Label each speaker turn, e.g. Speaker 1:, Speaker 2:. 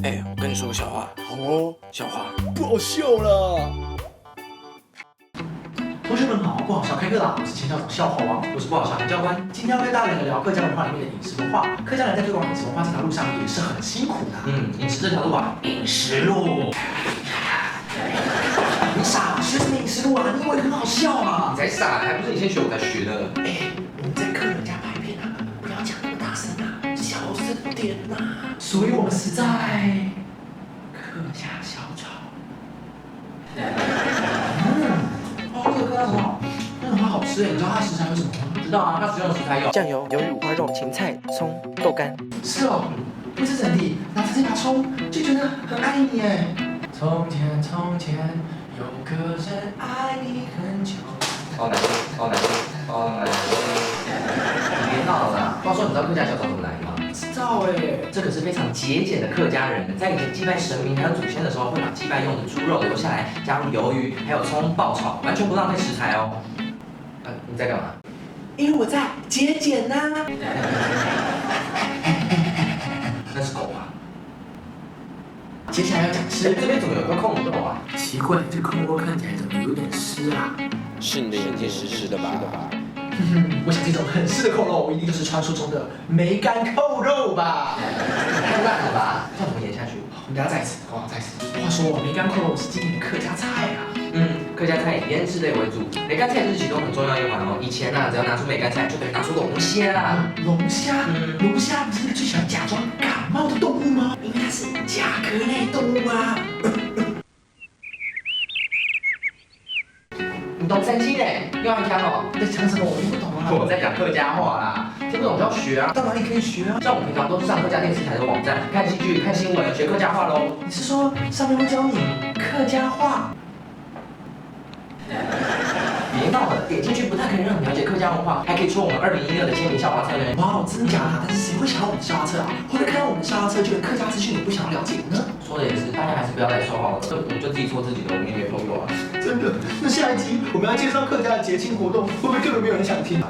Speaker 1: 哎，我跟你说个笑话，
Speaker 2: 好哦，
Speaker 1: 笑话。
Speaker 2: 不好笑了。
Speaker 3: 同学们好，不好笑开课啦！我是前校长笑话王，我是不好笑的教官。今天要跟大家聊聊客家文化里面的饮食文化。客家人在推广饮食文化这条路上也是很辛苦的。
Speaker 4: 饮食这条路啊，饮食路。
Speaker 3: 你傻，学什么饮食路啊？你以为很好笑啊
Speaker 4: 你？才傻，还不是你先学我才学的。
Speaker 3: 哎，我们在客人家拍片啊，不要讲那么大声啊，小声点呐。所以我们是在客家小炒。哦，这个客家很好，那很好吃哎。你知道它的食材有什么吗？
Speaker 4: 知道啊，它使用的食材有
Speaker 1: 酱油、鱿鱼、五花肉、芹菜、葱、豆干。
Speaker 3: 是哦，不吃整体，拿这把葱就觉得很爱你哎。从前从前有个人爱你很久。
Speaker 4: 哦奶你别闹了啦！话说你知道客家小炒怎么来的吗？
Speaker 3: 知道哎，
Speaker 4: 这可是非常节俭的客家人，在以前祭拜神明还有祖先的时候，会把祭拜用的猪肉留下来，加入鱿鱼还有葱爆炒，完全不浪费食材哦。你在干嘛？
Speaker 3: 因为我在节俭呐。
Speaker 4: 那是狗啊！
Speaker 3: 接下来要讲
Speaker 4: 这
Speaker 3: 吃，
Speaker 4: 边怎么有个空洞啊？
Speaker 3: 奇怪，这空窝看起来怎么有点湿啊？
Speaker 1: 是你的眼睛湿湿的吧？
Speaker 3: 我想这种很湿的扣肉，一定就是传说中的梅干扣肉吧？
Speaker 4: 太烂了吧！这样怎么演下去？
Speaker 3: 我们等下再吃，好，再吃。话说梅干扣肉是今年的客家菜啊。
Speaker 4: 客家菜以腌制类为主，梅干菜是其中很重要一环哦。以前只要拿出梅干菜，就可以拿出龙虾。
Speaker 3: 龙虾，龙虾不是那个最喜欢假装感冒的动物吗？因为它是甲壳类动物啊。
Speaker 4: 你懂三七嘞？又要讲哦。
Speaker 3: 你在讲什么？我听不懂啊。
Speaker 4: 我在讲客家话啦，听不懂就要学啊。
Speaker 3: 到哪里可以学啊？
Speaker 4: 像我平常都是上客家电视台的网站看戏剧、看新闻，学客家话喽。
Speaker 3: 你是说上面会教你客家话？
Speaker 4: 别闹了，点进去不但可以让你了解客家文化，还可以出我们2016的签名笑话册呢。
Speaker 3: 哇，真的假的？但是谁会想要我们的笑话册啊？会不会看到我们的笑话册就连客家资讯也不想要了解呢？
Speaker 4: 说的也是，大家还是不要再说话了，这我就自己说自己的，我们也没朋友啊。
Speaker 3: 真的？那下一集我们要介绍客家的节庆活动，会不会根本没有人想听啊？